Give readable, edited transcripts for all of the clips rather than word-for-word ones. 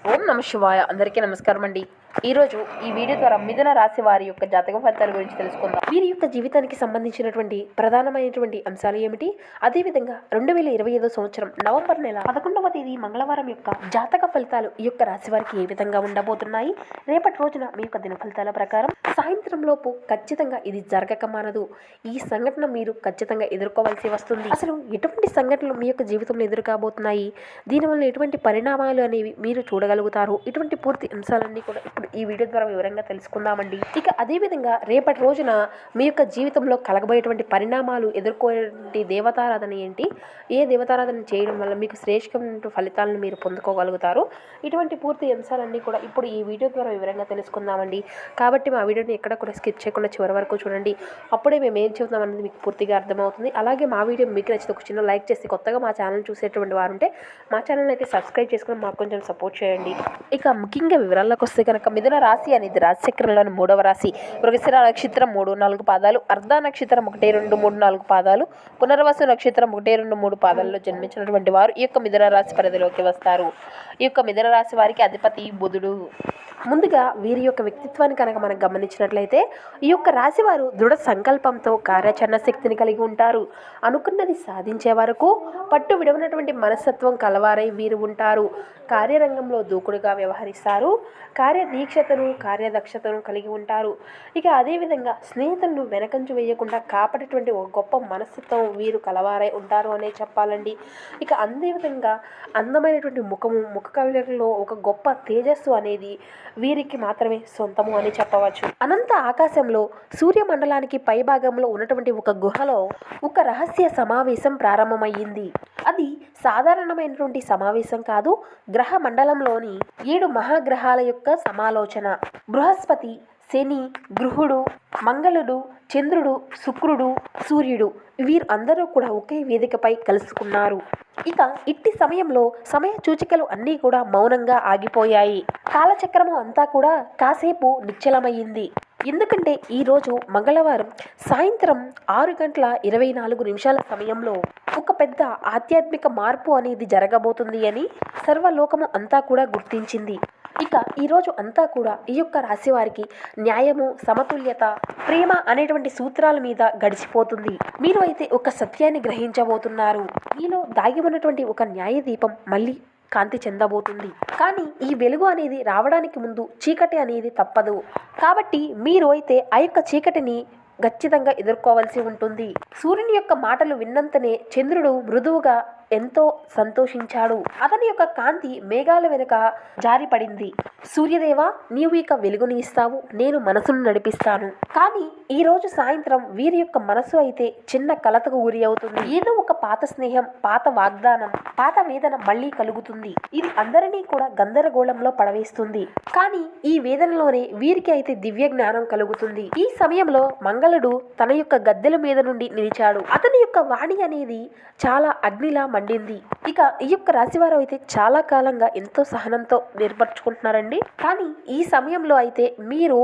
ఓం నమ శివాయ. అందరికీ నమస్కారం అండి. ఈరోజు ఈ వీడియో ద్వారా మిథున రాశి వారి యొక్క జాతక ఫలితాల గురించి తెలుసుకుందాం. వీరి యొక్క జీవితానికి సంబంధించినటువంటి ప్రధానమైనటువంటి అంశాలు ఏమిటి, అదేవిధంగా 2025 సంవత్సరం నవంబర్ నెల 11వ తేదీ మంగళవారం యొక్క జాతక ఫలితాలు ఈ యొక్క రాశి వారికి ఏ విధంగా ఉండబోతున్నాయి. రేపటి రోజున మీ యొక్క దిన ఫలితాల ప్రకారం సాయంత్రం లోపు ఖచ్చితంగా ఇది జరగక మానదు. ఈ సంఘటన మీరు ఖచ్చితంగా ఎదుర్కోవాల్సి వస్తుంది. అసలు ఎటువంటి సంఘటనలు మీ యొక్క జీవితంలో ఎదురుకాబోతున్నాయి, దీనివల్ల ఎటువంటి పరిణామాలు అనేవి మీరు చూడగలుగుతారు, ఇటువంటి పూర్తి అంశాలన్నీ కూడా ఇప్పుడు ఈ వీడియో ద్వారా వివరంగా తెలుసుకుందామండి. ఇక అదేవిధంగా రేపటి రోజున మీ యొక్క జీవితంలో కలగబోయేటువంటి పరిణామాలు ఎదుర్కొనే దేవతారాధన ఏంటి, ఏ దేవతారాధన చేయడం వల్ల మీకు శ్రేష్టమైన ఫలితాలను మీరు పొందుకోగలుగుతారు, ఇటువంటి పూర్తి అంశాలన్నీ కూడా ఇప్పుడు ఈ వీడియో ద్వారా వివరంగా తెలుసుకుందామండి. కాబట్టి మా వీడియోని ఎక్కడ కూడా స్కిప్ చేయకుండా చివరి వరకు చూడండి. అప్పుడే మేము ఏం చెబుతాం అనేది మీకు పూర్తిగా అర్థమవుతుంది. అలాగే మా వీడియో మీకు నచ్చితే ఒక చిన్న లైక్ చేసి, కొత్తగా మా ఛానల్ చూసేటువంటి వారు ఉంటే మా ఛానల్ అయితే సబ్స్క్రైబ్ చేసుకుని మాకు కొంచెం సపోర్ట్ చేయండి. ఇక ముఖ్యంగా వివరాల్లోకి వస్తే కనుక మిథున రాశి అనేది రాశిచక్రంలోని 3వ రాశి. మృగశిర నక్షత్రం 3-4 పాదాలు, అర్ధ నక్షత్రం 1-2-3-4 పాదాలు, పునర్వసు నక్షత్రం 1-2-3 పాదాల్లో జన్మించినటువంటి వారు ఈ యొక్క మిథున రాశి పరిధిలోకి వస్తారు. ఈ యొక్క మిథున రాశి వారికి అధిపతి బుధుడు. ముందుగా వీరి యొక్క వ్యక్తిత్వాన్ని కనుక మనం గమనించినట్లయితే ఈ యొక్క రాశి వారు దృఢ సంకల్పంతో కార్యాచరణ శక్తిని కలిగి ఉంటారు. అనుకున్నది సాధించే వరకు పట్టు విడవనటువంటి మనస్తత్వం కలవారై వీరు ఉంటారు. కార్యరంగంలో దూకుడుగా వ్యవహరిస్తారు. కార్యదీక్షతను కార్యదక్షతను కలిగి ఉంటారు. ఇక అదేవిధంగా స్నేహితులను వెనకంచు వేయకుండా కాపాడేటువంటి ఒక గొప్ప మనస్తత్వం వీరు కలవారై ఉంటారు అనే చెప్పాలండి. ఇక అదేవిధంగా అందమైనటువంటి ముఖ కవళికల్లో ఒక గొప్ప తేజస్సు అనేది వీరికి మాత్రమే సొంతము అని చెప్పవచ్చు. అనంత ఆకాశంలో సూర్యమండలానికి పైభాగంలో ఉన్నటువంటి ఒక గుహలో ఒక రహస్య సమావేశం ప్రారంభమయ్యింది. అది సాధారణమైనటువంటి సమావేశం కాదు, గ్రహ మండలంలోని 7 మహాగ్రహాల యొక్క సమాలోచన. బృహస్పతి, శని, గురుడు, మంగళుడు, చంద్రుడు, శుక్రుడు, సూర్యుడు వీరు అందరూ కూడా ఒకే వేదికపై కలుసుకున్నారు. ఇక ఇట్టి సమయంలో సమయ సూచికలు అన్నీ కూడా మౌనంగా ఆగిపోయాయి. కాలచక్రము అంతా కూడా కాసేపు నిశ్చలమయ్యింది. ఎందుకంటే ఈరోజు మంగళవారం సాయంత్రం 6:24 సమయంలో ఒక పెద్ద ఆధ్యాత్మిక మార్పు అనేది జరగబోతుంది అని సర్వలోకము అంతా కూడా గుర్తించింది. ఇక ఈరోజు అంతా కూడా ఈ యొక్క రాశి వారికి న్యాయము, సమతుల్యత, ప్రేమ అనేటువంటి సూత్రాల మీద గడిచిపోతుంది. మీరు అయితే ఒక సత్యాన్ని గ్రహించబోతున్నారు. మీలో దాగి ఉన్నటువంటి ఒక న్యాయ దీపం మళ్ళీ కాంతి చెందబోతుంది. కానీ ఈ వెలుగు అనేది రావడానికి ముందు చీకటి అనేది తప్పదు. కాబట్టి మీరు అయితే ఆ యొక్క చీకటిని ఖచ్చితంగా ఎదుర్కోవాల్సి ఉంటుంది. సూర్యుని యొక్క మాటలు విన్నంతనే చంద్రుడు మృదువుగా ఎంతో సంతోషించాడు. అతని యొక్క కాంతి మేఘాల వెనుక జారిపడింది. సూర్యదేవా, నీవు ఇక వెలుగుని ఇస్తావు, నేను మనసును నడిపిస్తాను. కానీ ఈ రోజు సాయంత్రం వీరి యొక్క మనసు అయితే చిన్న కలతకు గురి అవుతుంది. ఏదో ఒక పాత స్నేహం, పాత వాగ్దానం, పాత వేదన మళ్ళీ కలుగుతుంది. ఇది అందరినీ కూడా గందరగోళంలో పడవేస్తుంది. కానీ ఈ వేదనలోనే వీరికి అయితే దివ్య జ్ఞానం కలుగుతుంది. ఈ సమయంలో మంగళుడు తన యొక్క గద్దెల మీద నుండి నిలిచాడు. అతని యొక్క వాణి అనేది చాలా అగ్నిలా మండింది. ఇక ఈ యొక్క రాశివారు అయితే చాలా కాలంగా ఎంతో సహనంతో ఏర్పరచుకుంటున్నారండి. కానీ ఈ సమయంలో అయితే మీరు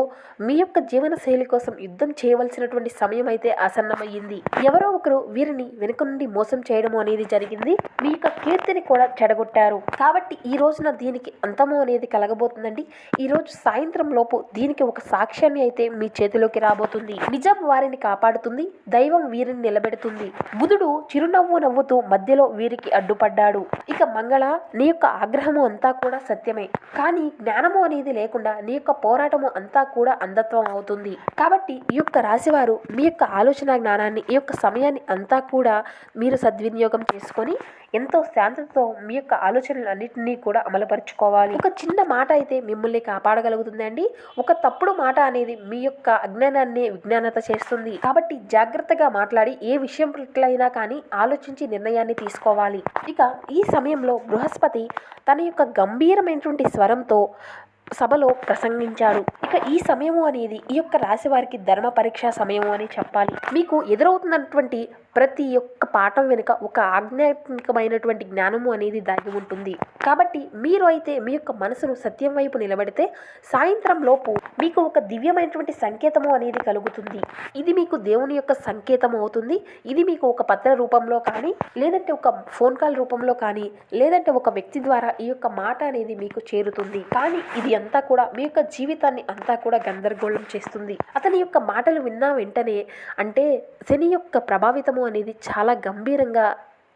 మీ యొక్క జీవన శైలి కోసం యుద్ధం చేయవలసినటువంటి సమయం అయితే ఆసన్నమయ్యింది. ఎవరో ఒకరు వీరిని వెనుక నుండి మోసం చేయడము అనేది జరిగింది. మీ యొక్క కీర్తిని కూడా చెడగొట్టారు. కాబట్టి ఈ రోజున దీనికి అంతము అనేది కలగబోతుందండి. ఈ రోజు సాయంత్రం లోపు దీనికి ఒక సాక్ష్యాన్ని అయితే మీ చేతిలోకి రాబోతుంది. నిజం వారిని కాపాడుతుంది, దైవం వీరిని నిలబెడుతుంది. బుధుడు చిరునవ్వు నవ్వుతూ మధ్యలో వీరికి అడ్డుపడ్డాడు. ఇక మంగళ, నీ యొక్క ఆగ్రహము అంతా కూడా సత్యమే, కానీ జ్ఞానము అనేది లేకుండా నీ యొక్క పోరాటము అంతా కూడా అంధత్వం అవుతుంది. కాబట్టి ఈ యొక్క రాశివారు మీ యొక్క ఆలోచన జ్ఞానాన్ని, ఈ యొక్క సమయాన్ని అంతా కూడా మీరు సద్వినియోగం చేసుకొని ఎంతో శాంతతో మీ యొక్క ఆలోచనలు అన్నింటినీ కూడా అమలుపరుచుకోవాలి. ఒక చిన్న మాట అయితే మిమ్మల్ని కాపాడగలుగుతుందండి. ఒక తప్పుడు మాట అనేది మీ యొక్క అజ్ఞానాన్ని విజ్ఞానత చేస్తుంది. కాబట్టి జాగ్రత్తగా మాట్లాడి ఏ విషయం పట్లైనా కానీ ఆలోచించి నిర్ణయాన్ని తీసుకోవాలి. ఇక ఈ సమయంలో బృహస్పతి తన యొక్క గంభీరమైనటువంటి స్వరంతో సభలో ప్రసంగించారు. ఇక ఈ సమయము అనేది ఈ యొక్క రాశి వారికి ధర్మ పరీక్ష సమయము అని చెప్పాలి. మీకు ఎదురవుతున్నటువంటి ప్రతి ఒక్క పాఠం వెనుక ఒక ఆధ్యాత్మికమైనటువంటి జ్ఞానము అనేది దాగి ఉంటుంది. కాబట్టి మీరు అయితే మీ యొక్క మనసును సత్యం వైపు నిలబడితే సాయంత్రం లోపు మీకు ఒక దివ్యమైనటువంటి సంకేతము అనేది కలుగుతుంది. ఇది మీకు దేవుని యొక్క సంకేతం అవుతుంది. ఇది మీకు ఒక పత్ర రూపంలో కానీ, లేదంటే ఒక ఫోన్ కాల్ రూపంలో కానీ, లేదంటే ఒక వ్యక్తి ద్వారా ఈ యొక్క మాట అనేది మీకు చేరుతుంది. కానీ ఇది అంతా కూడా మీ యొక్క జీవితాన్ని అంతా కూడా గందరగోళం చేస్తుంది. అతని యొక్క మాటలు విన్నా వెంటనే అంటే శని యొక్క ప్రభావితము అనేది చాలా గంభీరంగా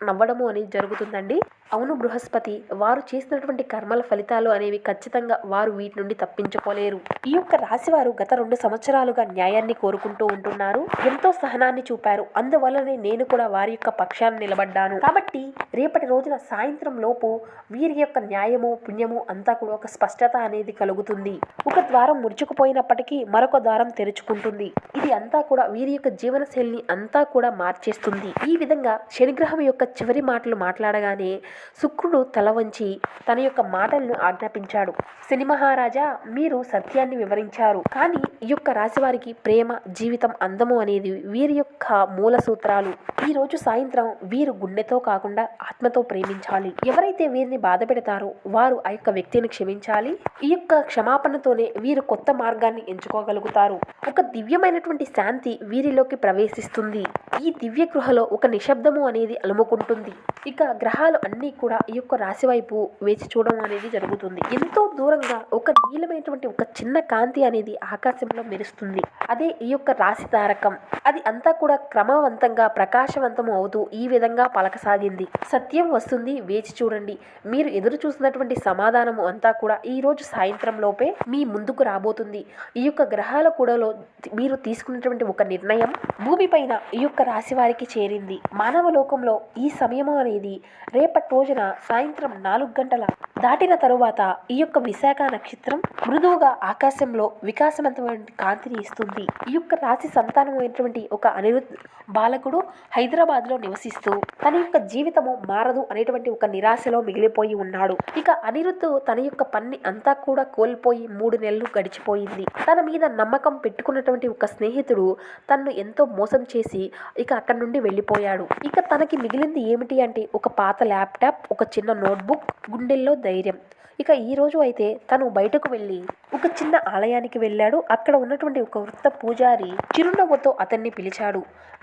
నవ్వడము అనేది జరుగుతుందండి. అవును బృహస్పతి, వారు చేసినటువంటి కర్మల ఫలితాలు అనేవి ఖచ్చితంగా వారు వీటి నుండి తప్పించుకోలేరు. ఈ యొక్క రాశి వారు గత 2 సంవత్సరాలుగా న్యాయాన్ని కోరుకుంటూ ఉంటున్నారు. ఎంతో సహనాన్ని చూపారు. అందువల్లనే నేను కూడా వారి యొక్క పక్షాన్ని నిలబడ్డాను. కాబట్టి రేపటి రోజున సాయంత్రం లోపు వీరి యొక్క న్యాయము పుణ్యము అంతా కూడా ఒక స్పష్టత అనేది కలుగుతుంది. ఒక ద్వారం ముడుచుకుపోయినప్పటికీ మరొక ద్వారం తెరుచుకుంటుంది. ఇది అంతా కూడా వీరి యొక్క జీవన శైలిని అంతా కూడా మార్చేస్తుంది. ఈ విధంగా శనిగ్రహం యొక్క చివరి మాటలు మాట్లాడగానే శుక్రుడు తల వంచి తన యొక్క మాటలను ఆజ్ఞాపించాడు. శని మహారాజా, మీరు సత్యాన్ని వివరించారు. కానీ ఈ యొక్క రాశి వారికి ప్రేమ, జీవితం, అందము అనేది వీరి యొక్క మూల సూత్రాలు. ఈ రోజు సాయంత్రం వీరు గుండెతో కాకుండా ఆత్మతో ప్రేమించాలి. ఎవరైతే వీరిని బాధ పెడతారో వారు ఆ యొక్క వ్యక్తిని క్షమించాలి. ఈ యొక్క క్షమాపణతోనే వీరు కొత్త మార్గాన్ని ఎంచుకోగలుగుతారు. ఒక దివ్యమైనటువంటి శాంతి వీరిలోకి ప్రవేశిస్తుంది. ఈ దివ్య గృహలో ఒక నిశ్శబ్దము అనేది అలుముకుంటుంది. ఇక గ్రహాలు అన్నీ కూడా ఈ యొక్క రాశి వైపు వేచి చూడడం అనేది జరుగుతుంది. ఎంతో దూరంగా ఒక నీలమైనటువంటి ఒక చిన్న కాంతి అనేది ఆకాశంలో మెరుస్తుంది. అదే ఈ యొక్క రాశి తారకం. అది అంతా కూడా క్రమవంతంగా ప్రకాశవంతము అవుతూ ఈ విధంగా పలకసాగింది. సత్యం వస్తుంది, వేచి చూడండి. మీరు ఎదురు చూసినటువంటి సమాధానము అంతా కూడా ఈ రోజు సాయంత్రం లోపే మీ ముందుకు రాబోతుంది. ఈ యొక్క గ్రహాల కూడలో మీరు తీసుకున్నటువంటి ఒక నిర్ణయం భూమిపైన ఈ యొక్క రాశి వారికి చేరింది. మానవ లోకంలో ఈ సమయము అనేది రేపటి రోజున సాయంత్రం 4 గంటల దాటిన తరువాత ఈ యొక్క విశాఖ నక్షత్రం మృదువుగా ఆకాశంలో వికాసవంతమైన కాంతిని ఇస్తుంది. ఈ యొక్క రాశి సంతానమైనటువంటి ఒక అనిరుద్ధ్ బాలకుడు హైదరాబాద్లో నివసిస్తూ తన యొక్క జీవితము మారదు అనేటువంటి ఒక నిరాశలో మిగిలిపోయి ఉన్నాడు. ఇక అనిరుద్ధ్ తన యొక్క పని అంతా కూడా కోల్పోయి 3 నెలలు గడిచిపోయింది. తన మీద నమ్మకం పెట్టుకున్నటువంటి ఒక స్నేహితుడు తనను ఎంతో మోసం చేసి ఇక అక్కడి నుండి వెళ్ళిపోయాడు. ఇక తనకి మిగిలింది ఏమిటి అంటే ఒక పాత ల్యాప్టాప్, ఒక చిన్న నోట్బుక్, గుండెల్లో ధైర్యం. ఇక ఈ రోజు అయితే తను బయటకు వెళ్ళి ఒక చిన్న ఆలయానికి వెళ్ళాడు. అక్కడ ఉన్నటువంటి ఒక వృత్త పూజారి చిరునవ్వుతో అతన్ని పిలిచాడు.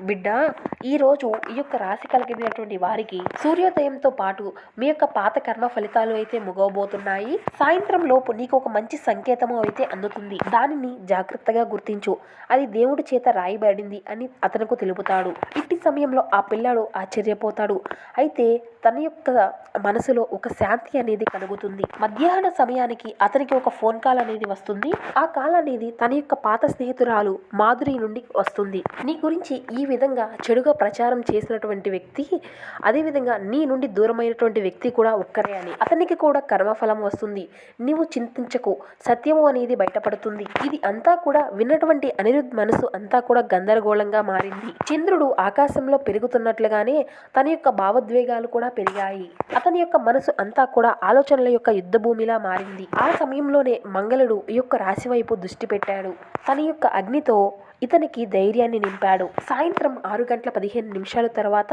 బిడ్డ, ఈ రోజు ఈ యొక్క రాశి కలిగినటువంటి వారికి సూర్యోదయంతో పాటు మీ యొక్క పాత కర్మ ఫలితాలు అయితే ముగవబోతున్నాయి. సాయంత్రం లోపు నీకు ఒక మంచి సంకేతము అయితే అందుతుంది. దానిని జాగ్రత్తగా గుర్తించు. అది దేవుడి చేత రాయబడింది అని అతనుకు తెలుపుతాడు. ఇట్టి సమయంలో ఆ పిల్లాడు ఆశ్చర్యపోతాడు. అయితే తన యొక్క మనసులో ఒక శాంతి అనేది కలుగుతుంది. మధ్యాహ్న సమయానికి అతనికి ఒక ఫోన్ కాల్ అనేది వస్తుంది. ఆ కాల్ అనేది తన యొక్క పాత స్నేహితురాలు మాధురి నుండి వస్తుంది. నీ గురించి ఈ విధంగా చెడుగా ప్రచారం చేసినటువంటి వ్యక్తి, అదేవిధంగా నీ నుండి దూరమైనటువంటి వ్యక్తి కూడా ఒక్కరే అని. అతనికి కూడా కర్మఫలం వస్తుంది. నీవు చింతించకు, సత్యము అనేది బయటపడుతుంది. ఇది అంతా కూడా విన్నటువంటి అనిరుద్ధ్ మనసు అంతా కూడా గందరగోళంగా మారింది. చంద్రుడు ఆకాశంలో పెరుగుతున్నట్లుగానే తన యొక్క భావోద్వేగాలు కూడా పెరిగాయి. అతని యొక్క మనసు అంతా కూడా ఆలోచనల యొక్క యుద్ధ భూమిలా మారింది. ఆ సమయంలోనే మంగళుడు ఈ యొక్క రాశి వైపు దృష్టి పెట్టాడు. తన యొక్క అగ్నితో ఇతనికి ధైర్యాన్ని నింపాడు. సాయంత్రం 6:15 తర్వాత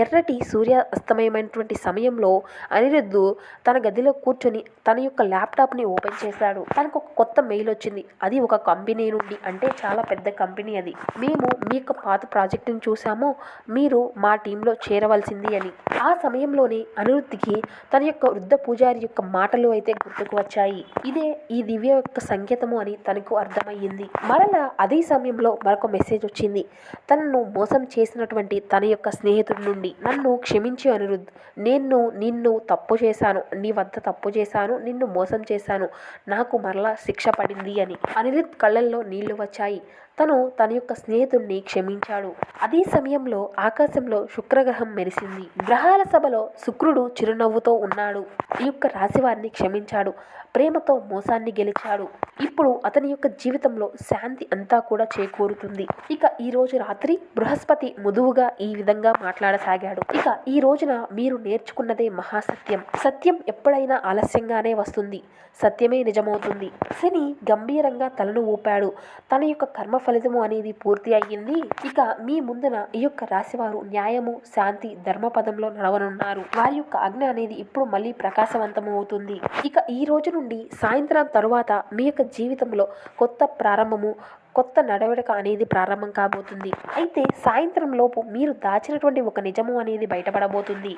ఎర్రటి సూర్యాస్తమయమైనటువంటి సమయంలో అనిరుద్ధు తన గదిలో కూర్చొని తన యొక్క ల్యాప్టాప్ని ఓపెన్ చేశాడు. తనకు ఒక కొత్త మెయిల్ వచ్చింది. అది ఒక కంపెనీ నుండి, అంటే చాలా పెద్ద కంపెనీ అది. మేము మీ యొక్క పాత ప్రాజెక్టుని చూసాము, మీరు మా టీంలో చేరవలసింది అని. ఆ సమయంలోనే అనిరుద్ధికి తన యొక్క వృద్ధ పూజారి యొక్క మాటలు అయితే గుర్తుకు వచ్చాయి. ఇదే ఈ దివ్య యొక్క సంకేతము అని తనకు అర్థమయ్యింది. మరలా అదే సమయంలో మరొక మెసేజ్ వచ్చింది. తనను మోసం చేసినటువంటి తన యొక్క స్నేహితుడి నుండి. నన్ను క్షమించి అనిరుద్ధ్, నేను నిన్ను తప్పు చేశాను, నీ వద్ద తప్పు చేశాను, నిన్ను మోసం చేశాను, నాకు మరలా శిక్ష పడింది అని. అనిరుద్ధ్ కళ్ళల్లో నీళ్లు వచ్చాయి. తను తన యొక్క స్నేహితుడిని క్షమించాడు. అదే సమయంలో ఆకాశంలో శుక్రగ్రహం మెరిసింది. గ్రహాల సభలో శుక్రుడు చిరునవ్వుతో ఉన్నాడు. ఈ యొక్క రాశివారిని క్షమించాడు. ప్రేమతో మోసాన్ని గెలిచాడు. ఇప్పుడు అతని యొక్క జీవితంలో శాంతి అంతా కూడా చేకూరుతుంది. ఇక ఈ రోజు రాత్రి బృహస్పతి మృదువుగా ఈ విధంగా మాట్లాడసాగాడు. ఇక ఈ రోజున మీరు నేర్చుకున్నదే మహాసత్యం. సత్యం ఎప్పుడైనా ఆలస్యంగానే వస్తుంది, సత్యమే నిజమవుతుంది. శని గంభీరంగా తలను ఊపాడు. తన యొక్క కర్మ ఫలితము అనేది పూర్తి అయ్యింది. ఇక మీ ముందున ఈ యొక్క రాశివారు న్యాయము, శాంతి, ధర్మ పదంలో నడవనున్నారు. వారి యొక్క ఆజ్ఞ అనేది ఇప్పుడు మళ్ళీ ప్రకాశవంతము అవుతుంది. ఇక ఈ రోజు నుండి సాయంత్రం తరువాత మీ యొక్క జీవితంలో కొత్త ప్రారంభము, కొత్త నడవడిక అనేది ప్రారంభం కాబోతుంది. అయితే సాయంత్రం లోపు మీరు దాచినటువంటి ఒక నిజము అనేది బయటపడబోతుంది.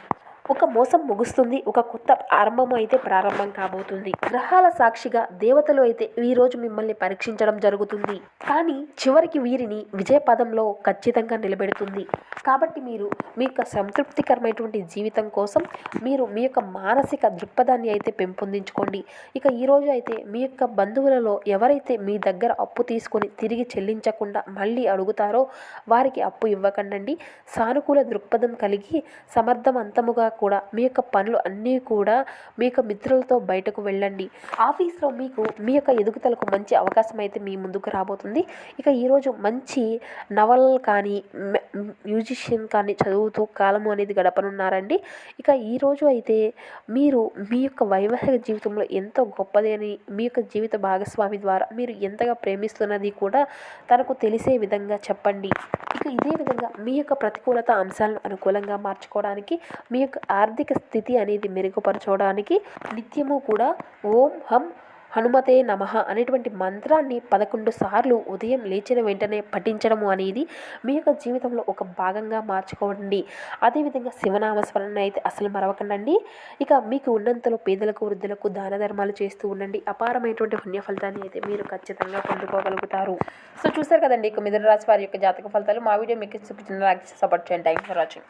ఒక మోసం ముగుస్తుంది. ఒక కొత్త ఆరంభం అయితే ప్రారంభం కాబోతుంది. గ్రహాల సాక్షిగా దేవతలు అయితే ఈరోజు మిమ్మల్ని పరీక్షించడం జరుగుతుంది. కానీ చివరికి వీరిని విజయ పదంలో ఖచ్చితంగా నిలబెడుతుంది. కాబట్టి మీరు మీ యొక్క సంతృప్తికరమైనటువంటి జీవితం కోసం మీరు మీ యొక్క మానసిక దృక్పథాన్ని అయితే పెంపొందించుకోండి. ఇక ఈరోజు అయితే మీ యొక్క బంధువులలో ఎవరైతే మీ దగ్గర అప్పు తీసుకొని తిరిగి చెల్లించకుండా మళ్ళీ అడుగుతారో వారికి అప్పు ఇవ్వకండి. సానుకూల దృక్పథం కలిగి సమర్థవంతముగా కూడా మీ యొక్క పనులు అన్నీ కూడా మీ యొక్క మిత్రులతో బయటకు వెళ్ళండి. ఆఫీస్లో మీకు మీ యొక్క ఎదుగుదలకు మంచి అవకాశం అయితే మీ ముందుకు రాబోతుంది. ఇక ఈరోజు మంచి నవల్ కానీ మ్యూజిషియన్ కానీ చదువుతూ కాలము అనేది గడపనున్నారండి. ఇక ఈరోజు అయితే మీరు మీ యొక్క వైవాహిక జీవితంలో ఎంతో గొప్పది అని మీ యొక్క జీవిత భాగస్వామి ద్వారా మీరు ఎంతగా ప్రేమిస్తున్నది కూడా తనకు తెలిసే విధంగా చెప్పండి. ఇక ఇదే విధంగా మీ యొక్క ప్రతికూలత అంశాలను అనుకూలంగా మార్చుకోవడానికి మీ యొక్క ఆర్థిక స్థితి అనేది మెరుగుపరచడానికి నిత్యము కూడా ఓం హం హనుమతే నమః అనేటువంటి మంత్రాన్ని 11 సార్లు ఉదయం లేచిన వెంటనే పఠించడము అనేది మీ యొక్క జీవితంలో ఒక భాగంగా మార్చుకోండి. అదేవిధంగా శివనామస్మరణ అయితే అసలు మరవకండి. ఇక మీకు ఉన్నంతలో పేదలకు, వృద్ధులకు దాన ధర్మాలు చేస్తూ ఉండండి. అపారమైనటువంటి పుణ్య ఫలితాన్ని అయితే మీరు ఖచ్చితంగా పొందుకోగలుగుతారు. సో చూసారు కదండి, ఇక మిథున రాశి వారి యొక్క జాతక ఫలితాలు. మా వీడియో మీకు చూపించిన లైక్ సపోర్ట్ చేయండి. Thanks for watching.